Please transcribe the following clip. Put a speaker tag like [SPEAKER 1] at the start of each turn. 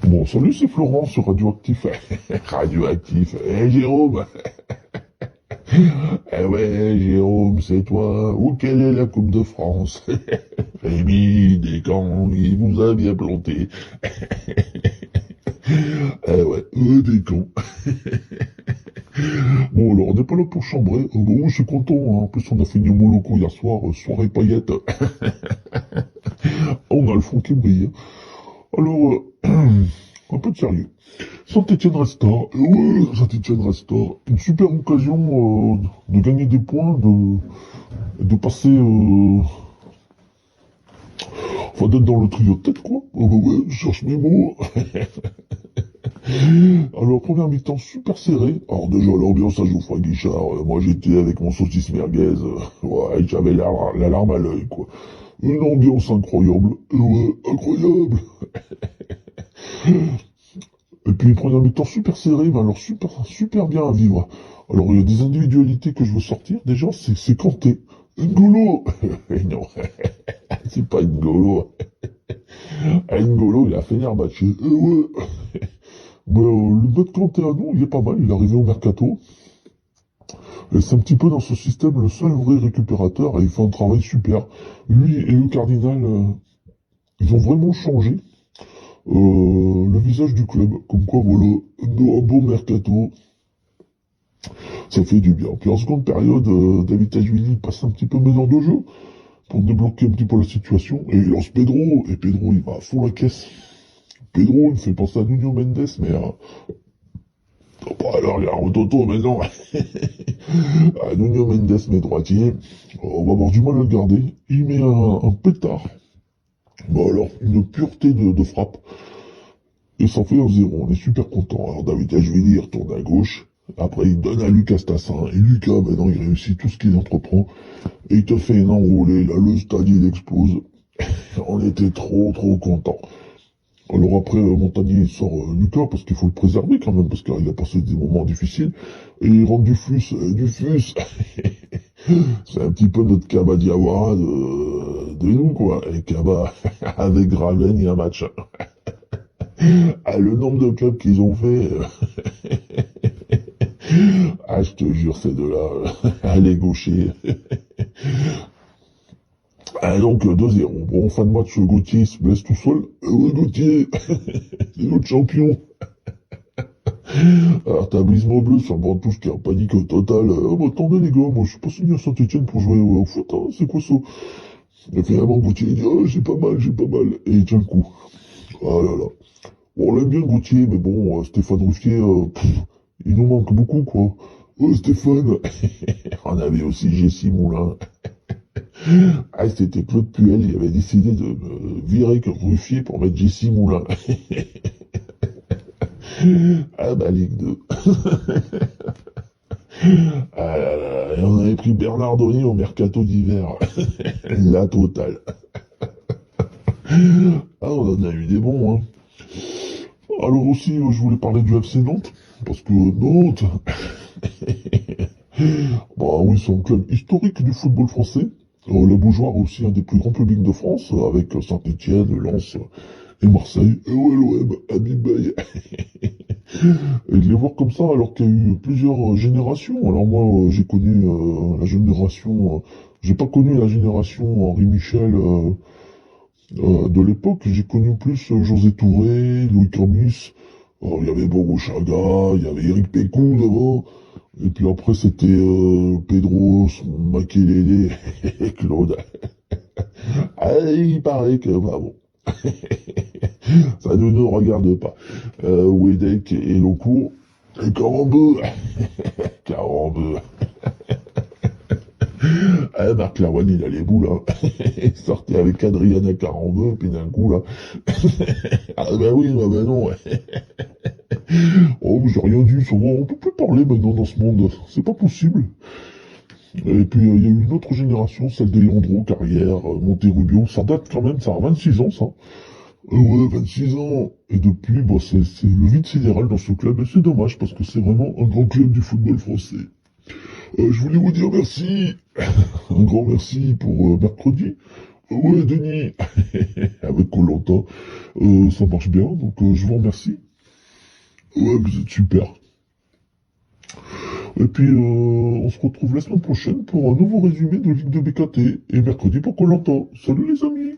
[SPEAKER 1] Bon, salut, c'est Florent sur Radioactif. Radioactif. Eh, Jérôme. Eh ouais, Jérôme, c'est toi. Où quelle est la Coupe de France? Rémi Descamps, il vous a bien planté. Eh ouais, Descamps. Bon, alors, on n'est pas là pour chambrer. Bon, je suis content, hein. En plus, on a fini au Moloko hier soir, soirée paillette. On a le fond qui brille. Alors, un peu de sérieux. Saint-Étienne Restart, ouais, Saint-Étienne Restart, une super occasion de gagner des points, de passer, enfin d'être dans le trio de tête quoi. Bah ouais, je cherche mes mots. Alors première mi-temps super serré. Alors déjà l'ambiance à Geoffroy Guichard, moi j'étais avec mon saucisse merguez, ouais, j'avais la larme à l'œil quoi. Une ambiance incroyable, ouais, incroyable. Et puis une première mi-temps super serrée, mais alors super bien à vivre. Alors il y a des individualités que je veux sortir. Déjà, c'est Kanté. N'Golo. Non, c'est pas N'Golo. N'Golo, il a fait Fenerbahçe. Ouais. Mais le bot Kanté à nous, il est pas mal. Il est arrivé au mercato. Et c'est un petit peu dans ce système le seul vrai récupérateur et il fait un travail super. Lui et le Cardinal, ils ont vraiment changé le visage du club. Comme quoi, voilà, un beau mercato. Ça fait du bien. Puis en seconde période, David Tajvili passe un petit peu meneur de jeu pour débloquer un petit peu la situation. Et il lance Pedro. Et Pedro, il va à fond la caisse. Pedro, il me fait penser à Nuno Mendes, mais... alors, il y a un Toto maintenant. Nuno Mendes, mais droitier. On va avoir du mal à le garder. Il met un pétard. Bon alors, une pureté de frappe. Et ça fait un 0. On est super content. Alors David Tajvili, il retourne à gauche. Après, il donne à Lucas Tassin. Et Lucas, maintenant, il réussit tout ce qu'il entreprend. Et il te fait une enroulée. Là, le stade, il explose. On était trop contents. Alors après, Montagnier, il sort Lucas, parce qu'il faut le préserver quand même, parce qu'il a passé des moments difficiles. Et il rentre du fus. C'est un petit peu notre Kaba Diawara de nous, quoi. Et Kaba, avec Graven, il y a un match. Ah, le nombre de clubs qu'ils ont fait... Ah, je te jure, ces deux-là, allez gaucher. Ah, donc 2-0. Bon, fin de match, Gauthier se blesse tout seul. Ouais, Gauthier, c'est notre champion. Alors, t'as Blismo Bleu sur le banc de touche qui est en panique totale. Bah, attendez les gars, moi je suis pas signé à Saint-Etienne pour jouer au foot, hein, c'est quoi ça? Et finalement, Gauthier il dit, oh, j'ai pas mal. Et il tient le coup. Ah là là. Bon, on l'aime bien Gauthier, mais bon, Stéphane Ruffier, il nous manque beaucoup, quoi. Oh, Stéphane. On avait aussi Jessie Moulin. Ah, c'était Claude Puel, il avait décidé de virer que Ruffier pour mettre Jessie Moulin. Ah bah Ligue 2. Ah là là, et on avait pris Bernardoni au mercato d'hiver. La totale. Ah, on en a eu des bons, hein. Alors aussi, je voulais parler du FC Nantes, parce que Nantes, bah oui, c'est un club historique du football français. La Beaujoire est aussi un des plus grands publics de France, avec Saint-Étienne, Lens et Marseille. Et ouais, l'OM, Habib Beye. Et de les voir comme ça, alors qu'il y a eu plusieurs générations. Alors moi, j'ai connu la génération... j'ai pas connu la génération Henri Michel de l'époque. J'ai connu plus José Touré, Louis Camus. Il y avait Bobo Chaga, il y avait Eric Pécou devant. Et puis après, c'était Pedro, Makelele et Claude. Ah, il paraît que... Bah bon. Ça ne nous regarde pas. Wedek et Loco. Et Carambeu. Carambeu. Ah, Marc Lavoine, il a les boules, hein. Il sortait avec Adriana Carambeu, et puis d'un coup, là. Ah, bah oui, bah non. Oh, j'ai rien dit, on peut plus parler maintenant dans ce monde. C'est pas possible. Et puis, il y a eu une autre génération, celle de Leandro, Carrière, Monterrubio. Ça date quand même, ça a 26 ans, ça. Ouais, 26 ans. Et depuis, bah, c'est le vide sidéral dans ce club. Et c'est dommage, parce que c'est vraiment un grand club du football français. Je voulais vous dire merci. Un grand merci pour mercredi. Ouais, Denis, avec Koh-Lanta, ça marche bien, donc je vous remercie. Ouais, vous êtes super. Et puis, on se retrouve la semaine prochaine pour un nouveau résumé de Ligue de BKT, et mercredi pour Koh-Lanta. Salut les amis!